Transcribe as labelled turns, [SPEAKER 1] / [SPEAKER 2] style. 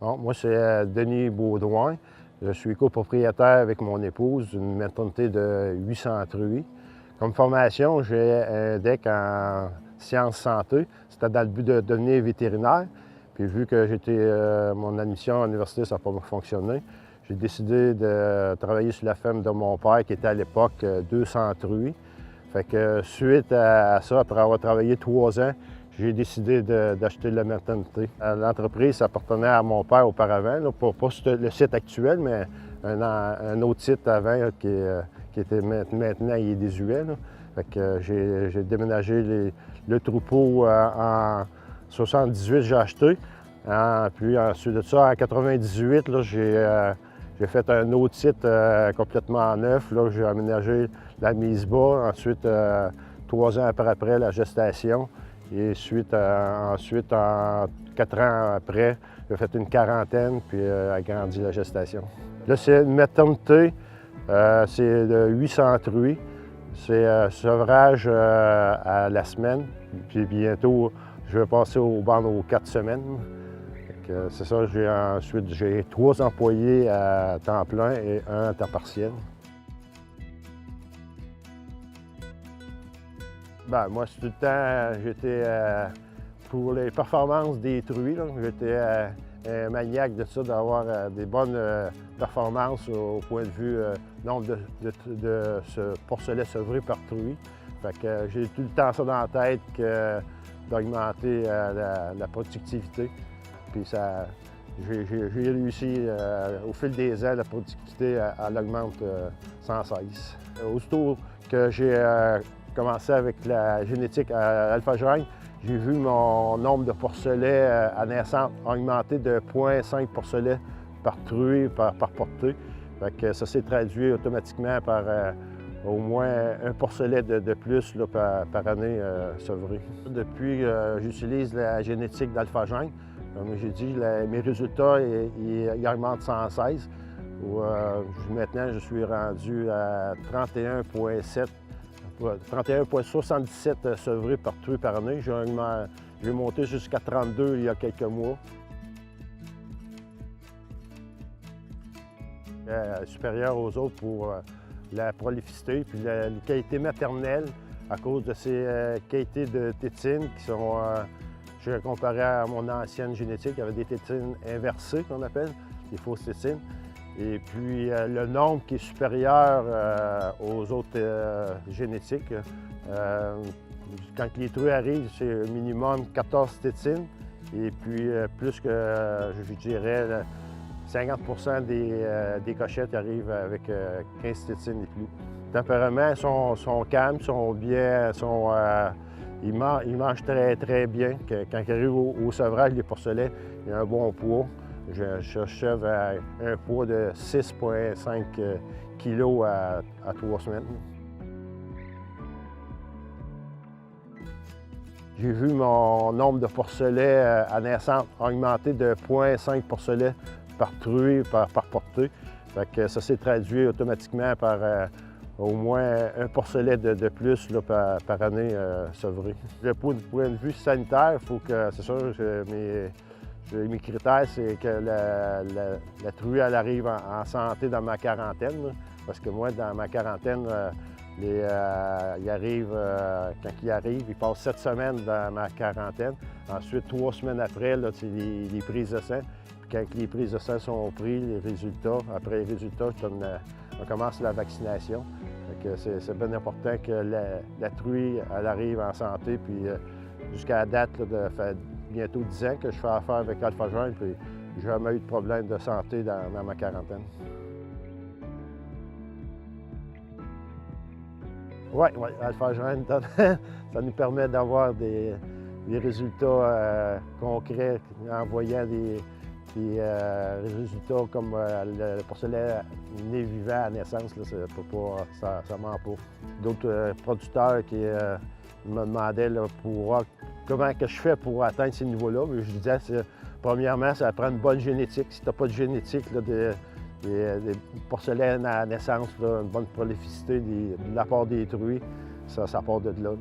[SPEAKER 1] Bon, moi, c'est Denis Baudouin. Je suis copropriétaire avec mon épouse d'une maternité de 800 truies. Comme formation, j'ai un DEC en sciences santé. C'était dans le but de devenir vétérinaire. Puis vu que mon admission à l'université, ça n'a pas fonctionné, j'ai décidé de travailler sur la ferme de mon père, qui était à l'époque 200 truies. Fait que suite à ça, après avoir travaillé 3 ans, j'ai décidé d'acheter la maternité. L'entreprise appartenait à mon père auparavant, là, pas le site actuel, mais un autre site avant qui était maintenant il est désuet. Là. Fait que j'ai déménagé le troupeau en 78, j'ai acheté. Puis ensuite de ça, en 98, j'ai fait un autre site complètement neuf. Là, j'ai aménagé la mise bas. Ensuite, 3 ans après la gestation. Et ensuite, en 4 ans après, j'ai fait une quarantaine, puis agrandi la gestation. Là, c'est une maternité, c'est de 800 truies. C'est sevrage à la semaine. Puis bientôt, je vais passer aux bandes aux 4 semaines. C'est ça, ensuite, j'ai 3 employés à temps plein et 1 à temps partiel. Bien, moi, tout le temps, j'étais pour les performances des truies. J'étais un maniaque de ça, d'avoir des bonnes performances au point de vue nombre de porcelets sevrés par truie. Fait que j'ai tout le temps ça dans la tête d'augmenter la productivité. Puis j'ai réussi, au fil des ans, la productivité, elle augmente sans cesse. Aussitôt que j'ai commencé avec la génétique à alpha-gène, j'ai vu mon nombre de porcelets à naissance augmenter de 0,5 porcelets par truie, par portée. Fait que ça s'est traduit automatiquement par au moins un porcelet de plus là, par année sevré. Depuis que j'utilise la génétique d'alpha-gène, comme j'ai dit, mes résultats ils augmentent sans cesse. Maintenant, je suis rendu à 31,77 sevrés par truie par année. J'ai monté jusqu'à 32 il y a quelques mois. Supérieur aux autres pour la prolificité puis la qualité maternelle à cause de ces qualités de tétine qui sont... je comparais à mon ancienne génétique, il y avait des tétines inversées qu'on appelle, des fausses tétines. Et puis le nombre qui est supérieur aux autres génétiques. Quand les truies arrivent, c'est au minimum 14 tétines. Et puis plus que, je dirais, 50 des cochettes arrivent avec 15 tétines et plus. Les tempéraments sont calmes, sont bien, ils mangent très, très bien. Quand ils arrivent au sevrage, les porcelets, il y a un bon poids. Je chèvre à un poids de 6,5 kg à 3 semaines. J'ai vu mon nombre de porcelets à naissance augmenter de 0,5 porcelets par truie, par portée. Fait que ça s'est traduit automatiquement par au moins un porcelet de plus là, par année sevré. Du point de vue sanitaire, il faut que, c'est sûr, mes critères, c'est que la truie elle arrive en santé dans ma quarantaine. Là, parce que moi, dans ma quarantaine, il arrive, quand il arrive, il passe 7 semaines dans ma quarantaine. Ensuite, 3 semaines après, c'est les prises de sang. Puis quand les prises de sang sont prises, les résultats, après les résultats, on commence la vaccination. C'est bien important que la truie elle arrive en santé. Puis jusqu'à la date, là, ça fait bientôt 10 ans que je fais affaire avec alpha-gène, puis j'ai jamais eu de problème de santé dans ma quarantaine. Oui, alpha-gène, ça nous permet d'avoir des résultats concrets en voyant des résultats comme le porcelet né vivant à naissance, là, ça ment pas. D'autres producteurs qui me demandaient là, comment que je fais pour atteindre ces niveaux-là. Mais je disais, premièrement, ça prend une bonne génétique. Si tu n'as pas de génétique, là, des porcelaines à naissance, là, une bonne prolificité de la part des truies, ça part de là.